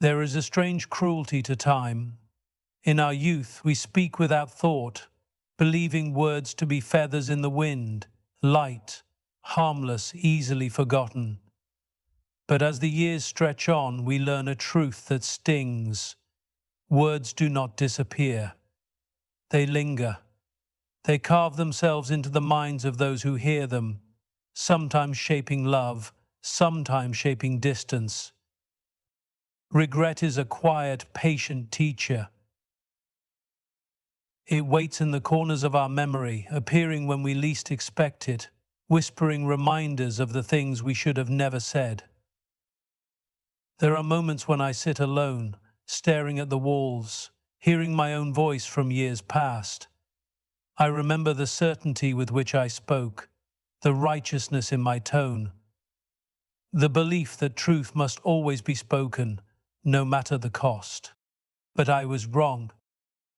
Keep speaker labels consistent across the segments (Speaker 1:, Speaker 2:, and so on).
Speaker 1: There is a strange cruelty to time. In our youth, we speak without thought, believing words to be feathers in the wind, light, harmless, easily forgotten. But as the years stretch on, we learn a truth that stings. Words do not disappear. They linger. They carve themselves into the minds of those who hear them, sometimes shaping love, sometimes shaping distance. Regret is a quiet, patient teacher. It waits in the corners of our memory, appearing when we least expect it, whispering reminders of the things we should have never said. There are moments when I sit alone, staring at the walls, hearing my own voice from years past. I remember the certainty with which I spoke, the righteousness in my tone, the belief that truth must always be spoken, no matter the cost. But I was wrong.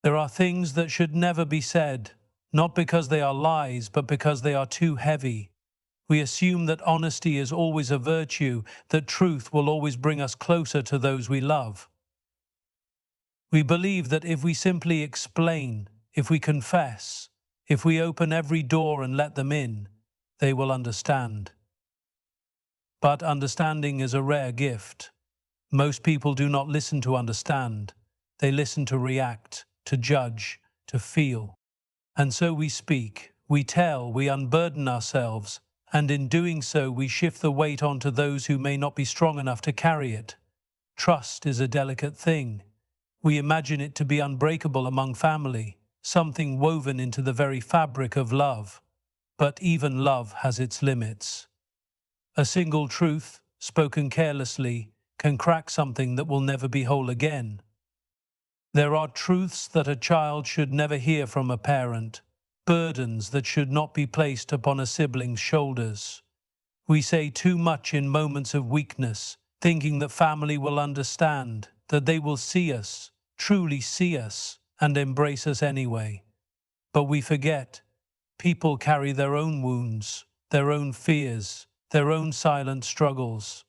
Speaker 1: There are things that should never be said, not because they are lies, but because they are too heavy. We assume that honesty is always a virtue, that truth will always bring us closer to those we love. We believe that if we simply explain, if we confess, if we open every door and let them in, they will understand. But understanding is a rare gift. Most people do not listen to understand. They listen to react, to judge, to feel. And so we speak, we tell, we unburden ourselves, and in doing so we shift the weight onto those who may not be strong enough to carry it. Trust is a delicate thing. We imagine it to be unbreakable among family, something woven into the very fabric of love. But even love has its limits. A single truth, spoken carelessly, can crack something that will never be whole again. There are truths that a child should never hear from a parent, burdens that should not be placed upon a sibling's shoulders. We say too much in moments of weakness, thinking that family will understand, that they will see us, truly see us, and embrace us anyway. But we forget, people carry their own wounds, their own fears, their own silent struggles.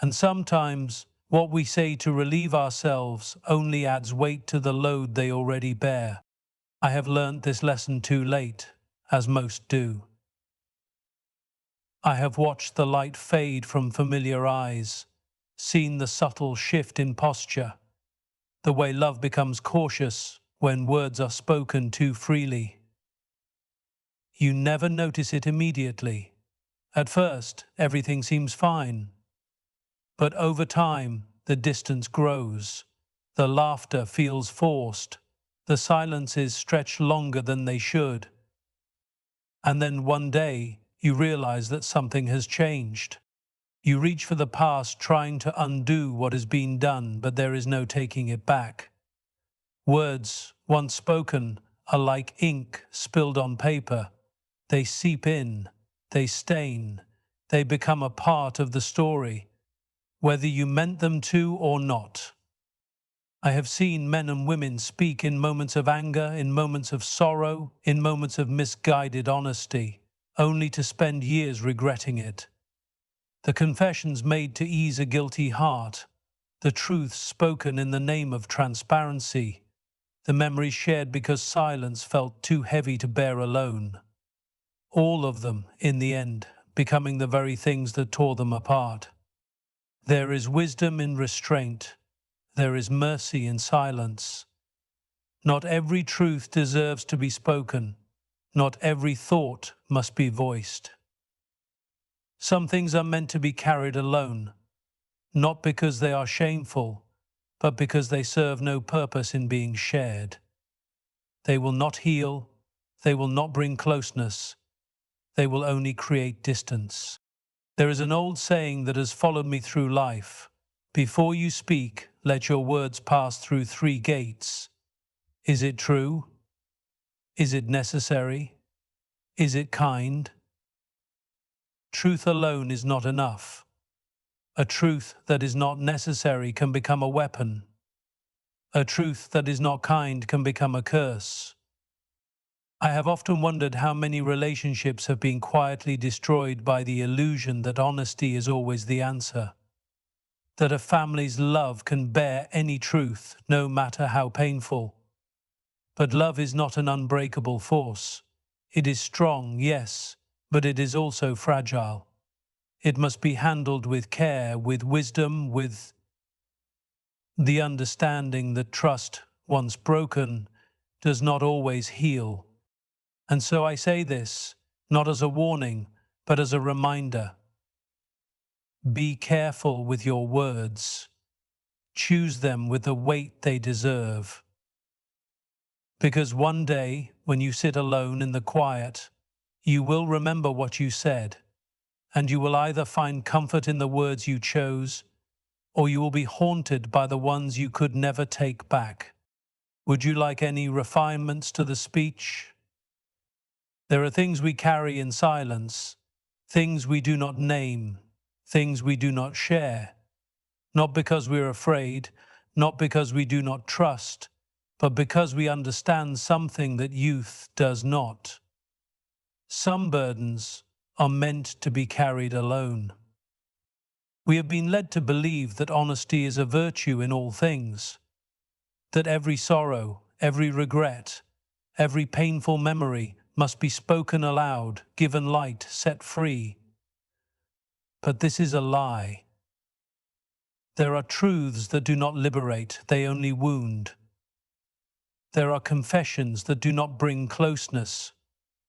Speaker 1: And sometimes, what we say to relieve ourselves only adds weight to the load they already bear. I have learnt this lesson too late, as most do. I have watched the light fade from familiar eyes, seen the subtle shift in posture, the way love becomes cautious when words are spoken too freely. You never notice it immediately. At first, everything seems fine. But over time, the distance grows. The laughter feels forced. The silences stretch longer than they should. And then one day, you realize that something has changed. You reach for the past trying to undo what has been done, but there is no taking it back. Words, once spoken, are like ink spilled on paper. They seep in, they stain, they become a part of the story, whether you meant them to or not. I have seen men and women speak in moments of anger, in moments of sorrow, in moments of misguided honesty, only to spend years regretting it. The confessions made to ease a guilty heart, the truths spoken in the name of transparency, the memories shared because silence felt too heavy to bear alone. All of them, in the end, becoming the very things that tore them apart. There is wisdom in restraint. There is mercy in silence. Not every truth deserves to be spoken. Not every thought must be voiced. Some things are meant to be carried alone, not because they are shameful, but because they serve no purpose in being shared. They will not heal. They will not bring closeness. They will only create distance. There is an old saying that has followed me through life. Before you speak, let your words pass through 3 gates. Is it true? Is it necessary? Is it kind? Truth alone is not enough. A truth that is not necessary can become a weapon. A truth that is not kind can become a curse. I have often wondered how many relationships have been quietly destroyed by the illusion that honesty is always the answer. that a family's love can bear any truth, no matter how painful. But love is not an unbreakable force. It is strong, yes, but it is also fragile. It must be handled with care, with wisdom, with the understanding that trust, once broken, does not always heal. And so I say this, not as a warning, but as a reminder. Be careful with your words. Choose them with the weight they deserve. Because one day, when you sit alone in the quiet, you will remember what you said, and you will either find comfort in the words you chose, or you will be haunted by the ones you could never take back. Would you like any refinements to the speech? There are things we carry in silence, things we do not name, things we do not share, not because we're afraid, not because we do not trust, but because we understand something that youth does not. Some burdens are meant to be carried alone. We have been led to believe that honesty is a virtue in all things, that every sorrow, every regret, every painful memory must be spoken aloud, given light, set free. But this is a lie. There are truths that do not liberate, they only wound. There are confessions that do not bring closeness,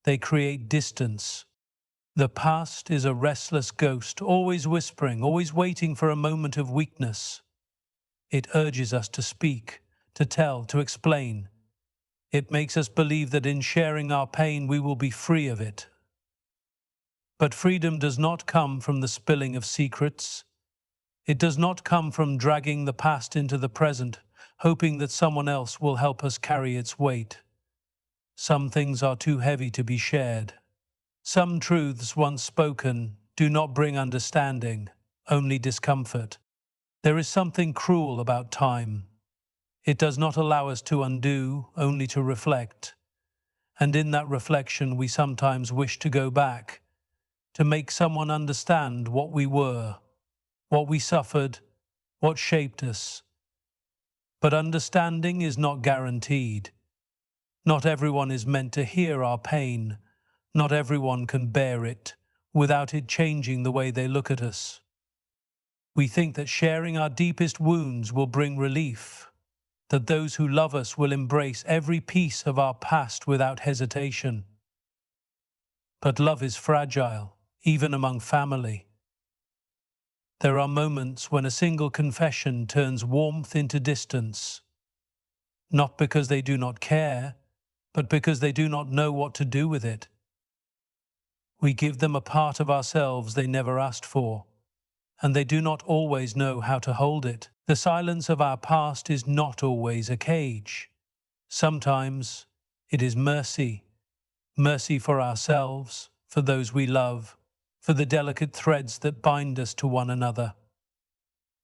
Speaker 1: they create distance. The past is a restless ghost, always whispering, always waiting for a moment of weakness. It urges us to speak, to tell, to explain. It makes us believe that in sharing our pain we will be free of it. But freedom does not come from the spilling of secrets. It does not come from dragging the past into the present, hoping that someone else will help us carry its weight. Some things are too heavy to be shared. Some truths once spoken do not bring understanding, only discomfort. There is something cruel about time. It does not allow us to undo, only to reflect. And in that reflection we sometimes wish to go back, to make someone understand what we were, what we suffered, what shaped us. But understanding is not guaranteed. Not everyone is meant to hear our pain. Not everyone can bear it without it changing the way they look at us. We think that sharing our deepest wounds will bring relief, that those who love us will embrace every piece of our past without hesitation. But love is fragile, even among family. There are moments when a single confession turns warmth into distance, not because they do not care, but because they do not know what to do with it. We give them a part of ourselves they never asked for, and they do not always know how to hold it. The silence of our past is not always a cage. Sometimes it is mercy, mercy for ourselves, for those we love, for the delicate threads that bind us to one another.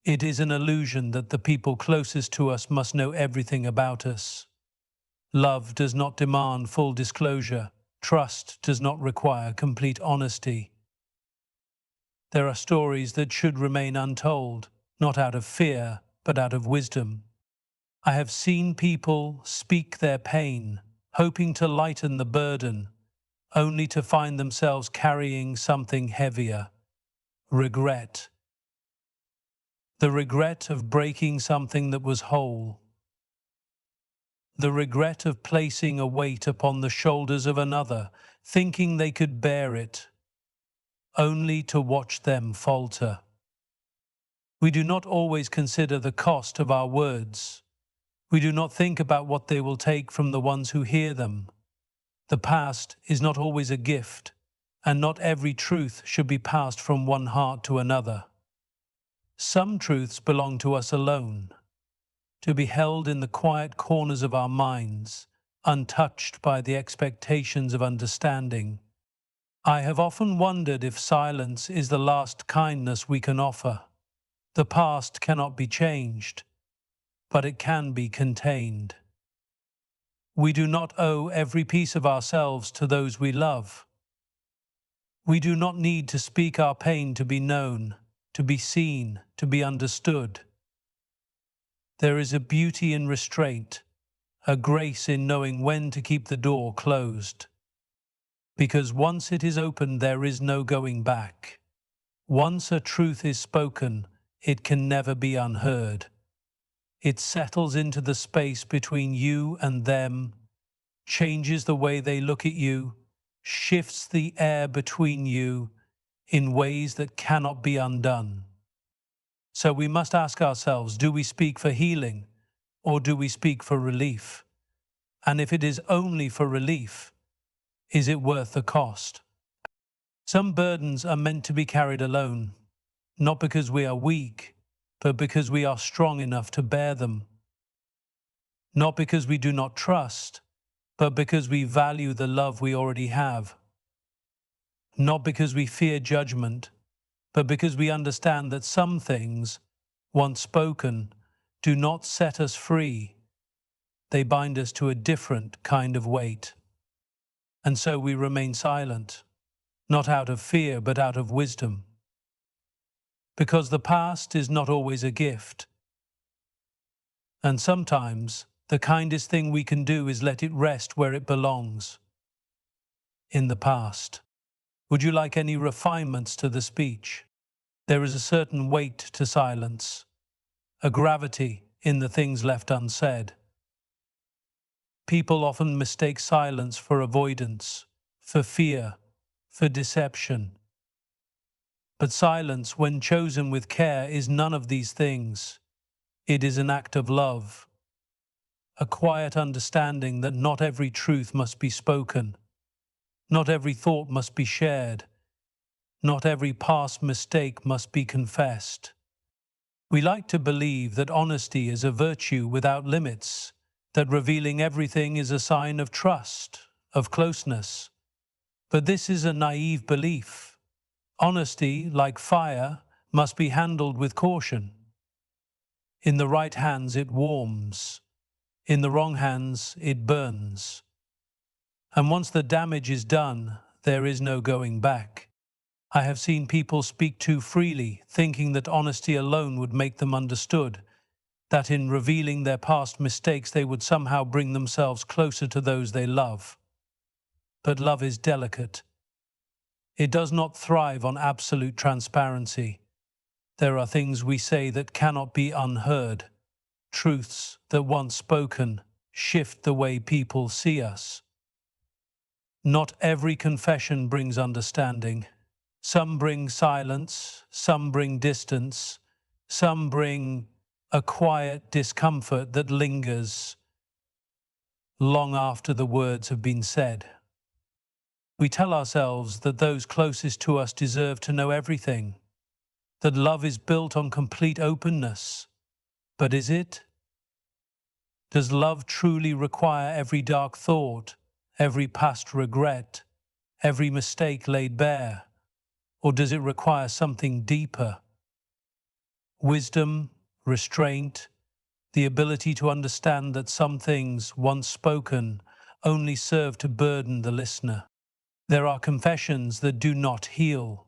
Speaker 1: It is an illusion that the people closest to us must know everything about us. Love does not demand full disclosure. Trust does not require complete honesty. There are stories that should remain untold, not out of fear, but out of wisdom. I have seen people speak their pain, hoping to lighten the burden, only to find themselves carrying something heavier: regret. The regret of breaking something that was whole. The regret of placing a weight upon the shoulders of another, thinking they could bear it, only to watch them falter. We do not always consider the cost of our words. We do not think about what they will take from the ones who hear them. The past is not always a gift, and not every truth should be passed from one heart to another. Some truths belong to us alone, to be held in the quiet corners of our minds, untouched by the expectations of understanding. I have often wondered if silence is the last kindness we can offer. The past cannot be changed, but it can be contained. We do not owe every piece of ourselves to those we love. We do not need to speak our pain to be known. to be seen, to be understood. There is a beauty in restraint, a grace in knowing when to keep the door closed. Because once it is opened, there is no going back. Once a truth is spoken, it can never be unheard. It settles into the space between you and them, changes the way they look at you, shifts the air between you in ways that cannot be undone. So we must ask ourselves, do we speak for healing or do we speak for relief? And if it is only for relief, is it worth the cost? Some burdens are meant to be carried alone, not because we are weak, but because we are strong enough to bear them. Not because we do not trust, but because we value the love we already have. Not because we fear judgment, but because we understand that some things, once spoken, do not set us free. They bind us to a different kind of weight. And so we remain silent, not out of fear, but out of wisdom. Because the past is not always a gift. And sometimes the kindest thing we can do is let it rest where it belongs, in the past. Would you like any refinements to the speech? There is a certain weight to silence, a gravity in the things left unsaid. People often mistake silence for avoidance, for fear, for deception. But silence, when chosen with care, is none of these things. It is an act of love, a quiet understanding that not every truth must be spoken, not every thought must be shared, not every past mistake must be confessed. We like to believe that honesty is a virtue without limits, that revealing everything is a sign of trust, of closeness. But this is a naive belief. Honesty, like fire, must be handled with caution. In the right hands it warms, in the wrong hands it burns. And once the damage is done, there is no going back. I have seen people speak too freely, thinking that honesty alone would make them understood, that in revealing their past mistakes they would somehow bring themselves closer to those they love. But love is delicate. It does not thrive on absolute transparency. There are things we say that cannot be unheard, truths that once spoken shift the way people see us. Not every confession brings understanding. Some bring silence, some bring distance, some bring a quiet discomfort that lingers long after the words have been said. We tell ourselves that those closest to us deserve to know everything, that love is built on complete openness. But is it? Does love truly require every dark thought, every past regret, every mistake laid bare? Or does it require something deeper? Wisdom, restraint, the ability to understand that some things, once spoken, only serve to burden the listener. There are confessions that do not heal.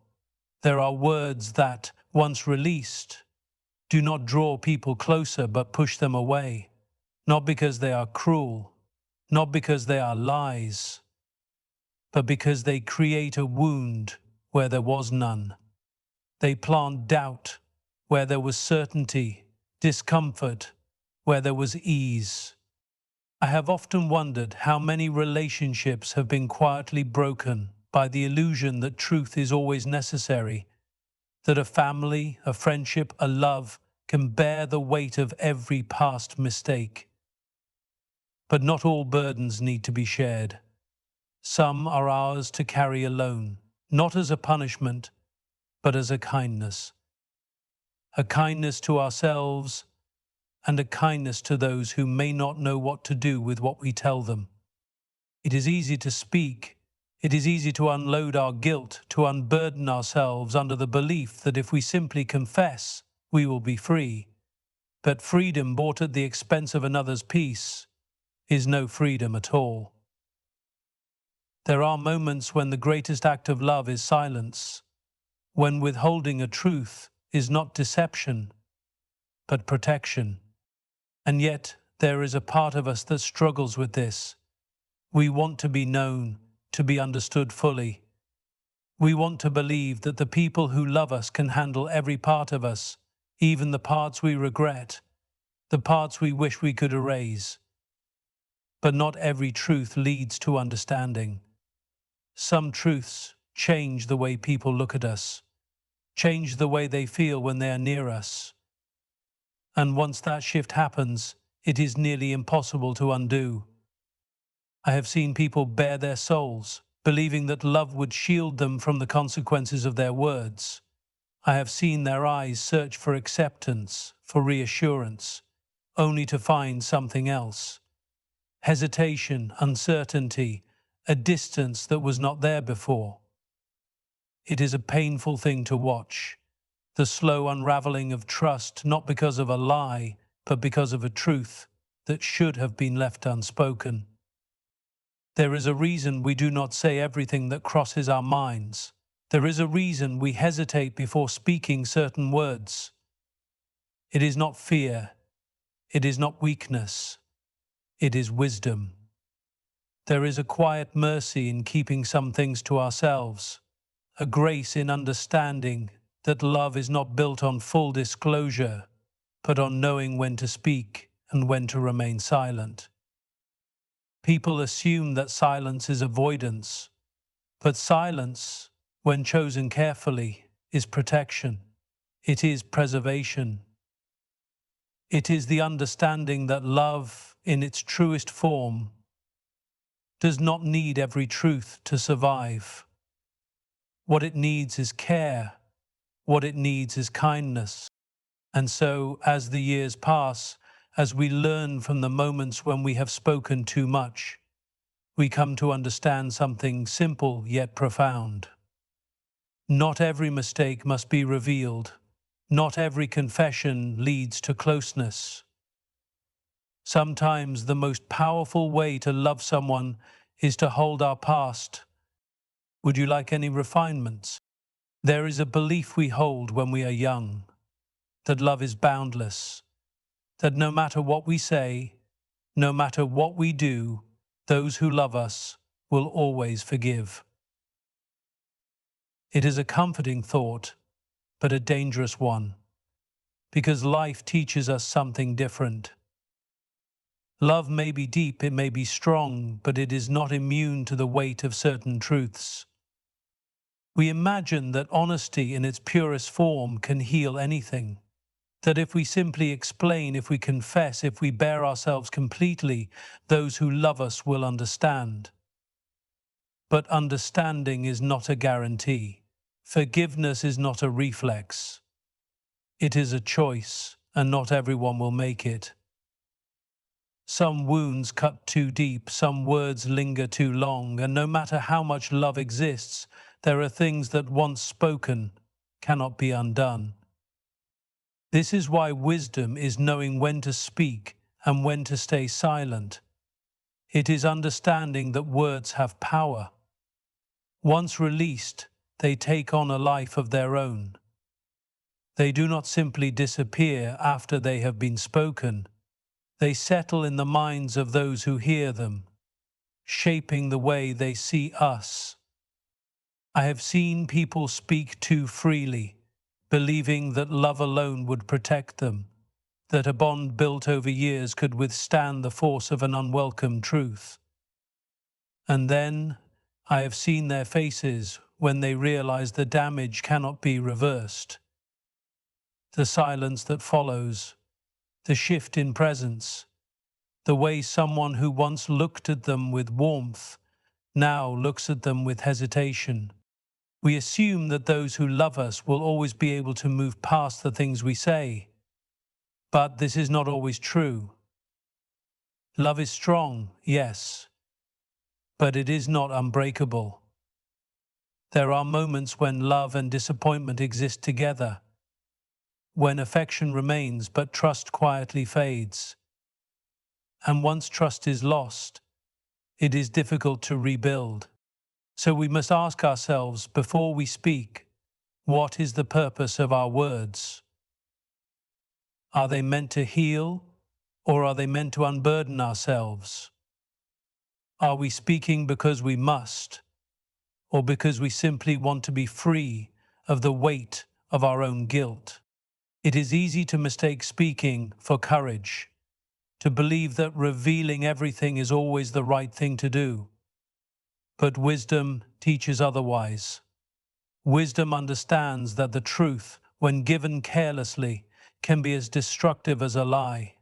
Speaker 1: There are words that, once released, do not draw people closer but push them away. Not because they are cruel, not because they are lies, but because they create a wound where there was none. They plant doubt where there was certainty, discomfort where there was ease. I have often wondered how many relationships have been quietly broken by the illusion that truth is always necessary, that a family, a friendship, a love can bear the weight of every past mistake. But not all burdens need to be shared. Some are ours to carry alone, not as a punishment, but as a kindness. A kindness to ourselves and a kindness to those who may not know what to do with what we tell them. It is easy to speak. It is easy to unload our guilt, to unburden ourselves under the belief that if we simply confess, we will be free. But freedom bought at the expense of another's peace is no freedom at all. There are moments when the greatest act of love is silence, when withholding a truth is not deception, but protection. And yet, there is a part of us that struggles with this. We want to be known, to be understood fully. We want to believe that the people who love us can handle every part of us, even the parts we regret, the parts we wish we could erase. But not every truth leads to understanding. Some truths change the way people look at us, change the way they feel when they are near us. And once that shift happens, it is nearly impossible to undo. I have seen people bare their souls, believing that love would shield them from the consequences of their words. I have seen their eyes search for acceptance, for reassurance, only to find something else. Hesitation, uncertainty, a distance that was not there before. It is a painful thing to watch, the slow unraveling of trust, not because of a lie, but because of a truth that should have been left unspoken. There is a reason we do not say everything that crosses our minds. There is a reason we hesitate before speaking certain words. It is not fear. It is not weakness. It is wisdom. There is a quiet mercy in keeping some things to ourselves, a grace in understanding that love is not built on full disclosure, but on knowing when to speak and when to remain silent. People assume that silence is avoidance, but silence, when chosen carefully, is protection. It is preservation. It is the understanding that love, in its truest form, does not need every truth to survive. What it needs is care. What it needs is kindness. And so, as the years pass, as we learn from the moments when we have spoken too much, we come to understand something simple yet profound. Not every mistake must be revealed. Not every confession leads to closeness. Sometimes the most powerful way to love someone is to hold our past. Would you like any refinements? There is a belief we hold when we are young, that love is boundless, that no matter what we say, no matter what we do, those who love us will always forgive. It is a comforting thought, but a dangerous one, because life teaches us something different. Love may be deep, it may be strong, but it is not immune to the weight of certain truths. We imagine that honesty in its purest form can heal anything, that if we simply explain, if we confess, if we bare ourselves completely, those who love us will understand. But understanding is not a guarantee. Forgiveness is not a reflex. It is a choice, and not everyone will make it. Some wounds cut too deep, some words linger too long, and no matter how much love exists, there are things that once spoken cannot be undone. This is why wisdom is knowing when to speak and when to stay silent. It is understanding that words have power. Once released, they take on a life of their own. They do not simply disappear after they have been spoken. They settle in the minds of those who hear them, shaping the way they see us. I have seen people speak too freely, believing that love alone would protect them, that a bond built over years could withstand the force of an unwelcome truth. And then I have seen their faces when they realize the damage cannot be reversed. The silence that follows, the shift in presence, the way someone who once looked at them with warmth now looks at them with hesitation. We assume that those who love us will always be able to move past the things we say. But this is not always true. Love is strong, yes, but it is not unbreakable. There are moments when love and disappointment exist together, when affection remains but trust quietly fades. And once trust is lost, it is difficult to rebuild. So we must ask ourselves before we speak, What is the purpose of our words? Are they meant to heal, or are they meant to unburden ourselves? Are we speaking because we must, or because we simply want to be free of the weight of our own guilt? It is easy to mistake speaking for courage, to believe that revealing everything is always the right thing to do. But wisdom teaches otherwise. Wisdom understands that the truth, when given carelessly, can be as destructive as a lie.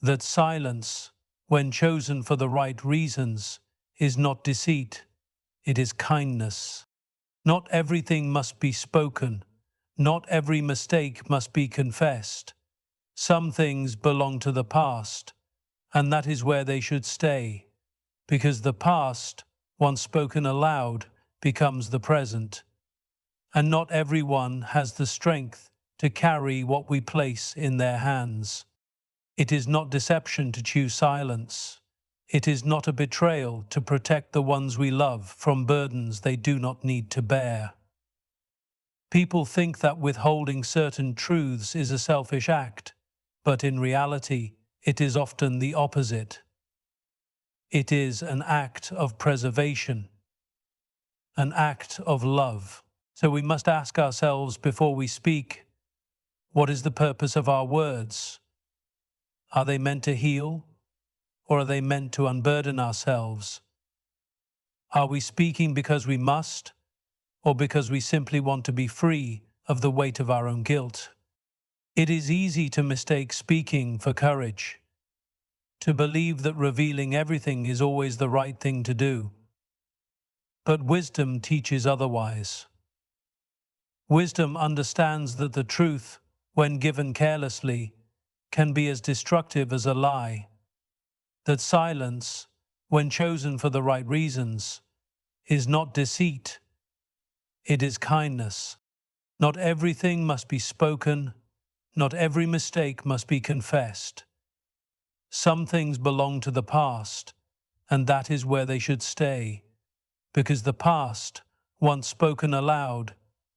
Speaker 1: That silence, when chosen for the right reasons, is not deceit, it is kindness. Not everything must be spoken. Not every mistake must be confessed. Some things belong to the past, and that is where they should stay, because the past, once spoken aloud, becomes the present. And not everyone has the strength to carry what we place in their hands. It is not deception to choose silence. It is not a betrayal to protect the ones we love from burdens they do not need to bear. People think that withholding certain truths is a selfish act, but in reality, it is often the opposite. It is an act of preservation, an act of love. So we must ask ourselves before we speak, what is the purpose of our words? Are they meant to heal, or are they meant to unburden ourselves? Are we speaking because we must, or because we simply want to be free of the weight of our own guilt? It is easy to mistake speaking for courage, to believe that revealing everything is always the right thing to do. But wisdom teaches otherwise. Wisdom understands that the truth, when given carelessly, can be as destructive as a lie. That silence, when chosen for the right reasons, is not deceit, it is kindness. Not everything must be spoken, not every mistake must be confessed. Some things belong to the past, and that is where they should stay, because the past, once spoken aloud,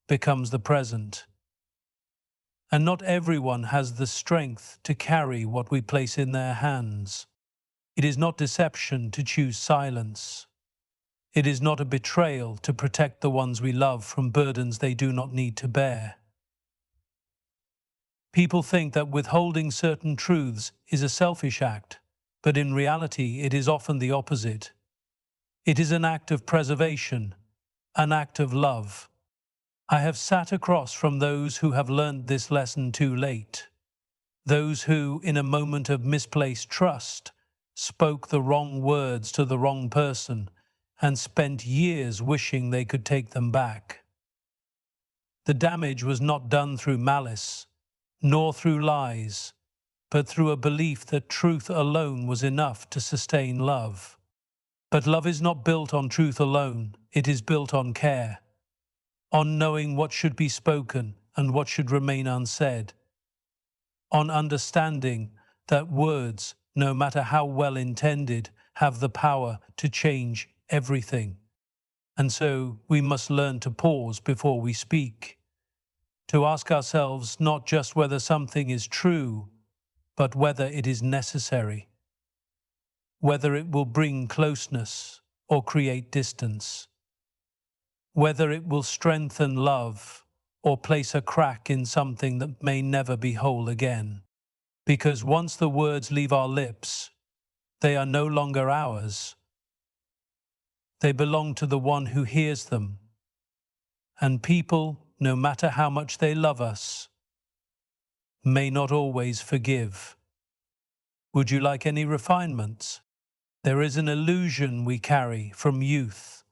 Speaker 1: becomes the present. And not everyone has the strength to carry what we place in their hands. It is not deception to choose silence. It is not a betrayal to protect the ones we love from burdens they do not need to bear. People think that withholding certain truths is a selfish act, but in reality it is often the opposite. It is an act of preservation, an act of love. I have sat across from those who have learned this lesson too late. Those who, in a moment of misplaced trust, spoke the wrong words to the wrong person and spent years wishing they could take them back. The damage was not done through malice, nor through lies, but through a belief that truth alone was enough to sustain love. But love is not built on truth alone, it is built on care, on knowing what should be spoken and what should remain unsaid, on understanding that words, no matter how well intended, have the power to change everything. And so we must learn to pause before we speak, to ask ourselves not just whether something is true, but whether it is necessary, whether it will bring closeness or create distance, whether it will strengthen love or place a crack in something that may never be whole again. Because once the words leave our lips, they are no longer ours. They belong to the one who hears them. And people, no matter how much they love us, may not always forgive. Would you like any refinements? There is an illusion we carry from youth,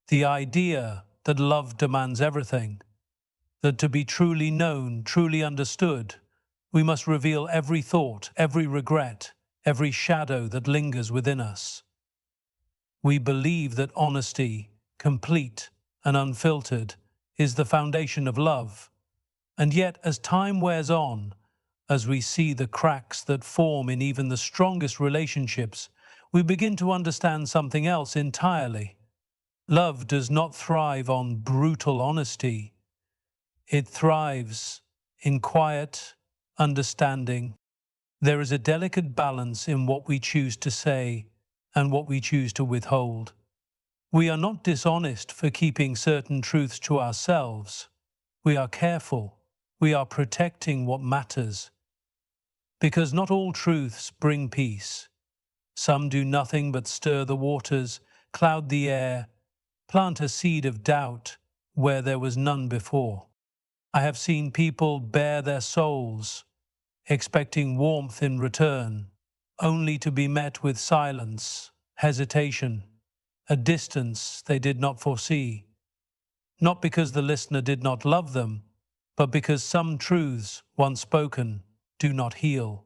Speaker 1: the idea that love demands everything, that to be truly known, truly understood, we must reveal every thought, every regret, every shadow that lingers within us. We believe that honesty, complete and unfiltered, is the foundation of love. And yet, as time wears on, as we see the cracks that form in even the strongest relationships, we begin to understand something else entirely. Love does not thrive on brutal honesty. It thrives in quiet understanding. There is a delicate balance in what we choose to say and what we choose to withhold. We are not dishonest for keeping certain truths to ourselves. We are careful. We are protecting what matters. Because not all truths bring peace. Some do nothing but stir the waters, cloud the air, plant a seed of doubt where there was none before. I have seen people bare their souls, expecting warmth in return, only to be met with silence, hesitation, a distance they did not foresee. Not because the listener did not love them, but because some truths, once spoken, do not heal.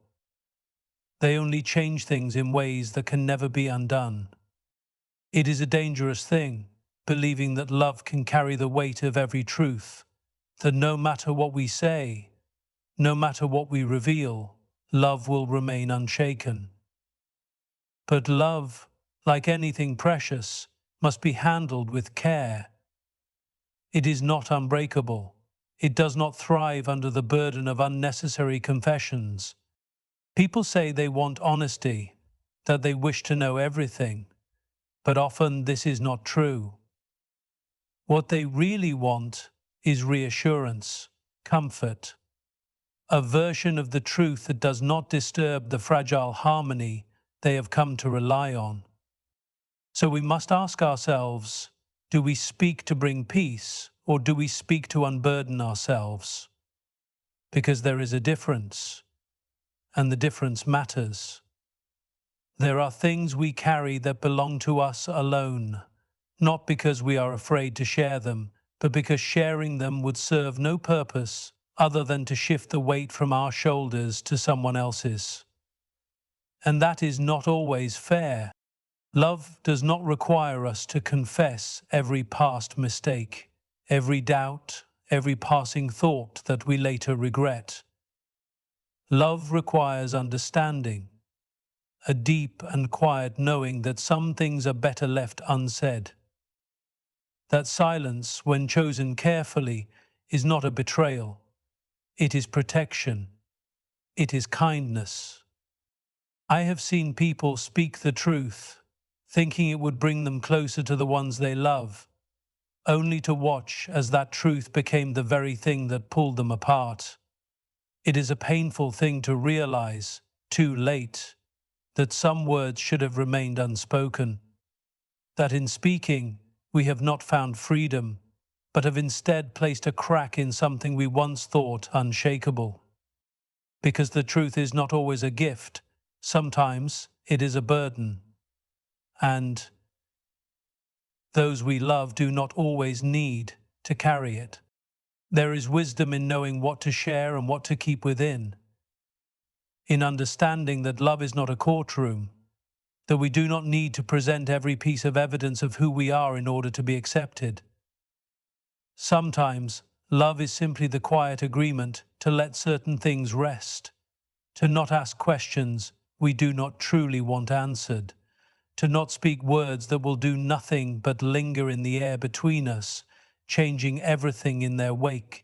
Speaker 1: They only change things in ways that can never be undone. It is a dangerous thing, believing that love can carry the weight of every truth, that no matter what we say, no matter what we reveal, love will remain unshaken. But love, like anything precious, must be handled with care. It is not unbreakable. It does not thrive under the burden of unnecessary confessions. People say they want honesty, that they wish to know everything, but often this is not true. What they really want is reassurance, comfort, a version of the truth that does not disturb the fragile harmony they have come to rely on. So we must ask ourselves, do we speak to bring peace, or do we speak to unburden ourselves? Because there is a difference, and the difference matters. There are things we carry that belong to us alone, not because we are afraid to share them, but because sharing them would serve no purpose other than to shift the weight from our shoulders to someone else's. And that is not always fair. Love does not require us to confess every past mistake, every doubt, every passing thought that we later regret. Love requires understanding, a deep and quiet knowing that some things are better left unsaid. That silence, when chosen carefully, is not a betrayal. It is protection. It is kindness. I have seen people speak the truth, thinking it would bring them closer to the ones they love, only to watch as that truth became the very thing that pulled them apart. It is a painful thing to realize, too late, that some words should have remained unspoken, that in speaking we have not found freedom, but have instead placed a crack in something we once thought unshakable. Because the truth is not always a gift, sometimes it is a burden. And those we love do not always need to carry it. There is wisdom in knowing what to share and what to keep within, in understanding that love is not a courtroom, that we do not need to present every piece of evidence of who we are in order to be accepted. Sometimes, love is simply the quiet agreement to let certain things rest, to not ask questions we do not truly want answered, to not speak words that will do nothing but linger in the air between us, changing everything in their wake.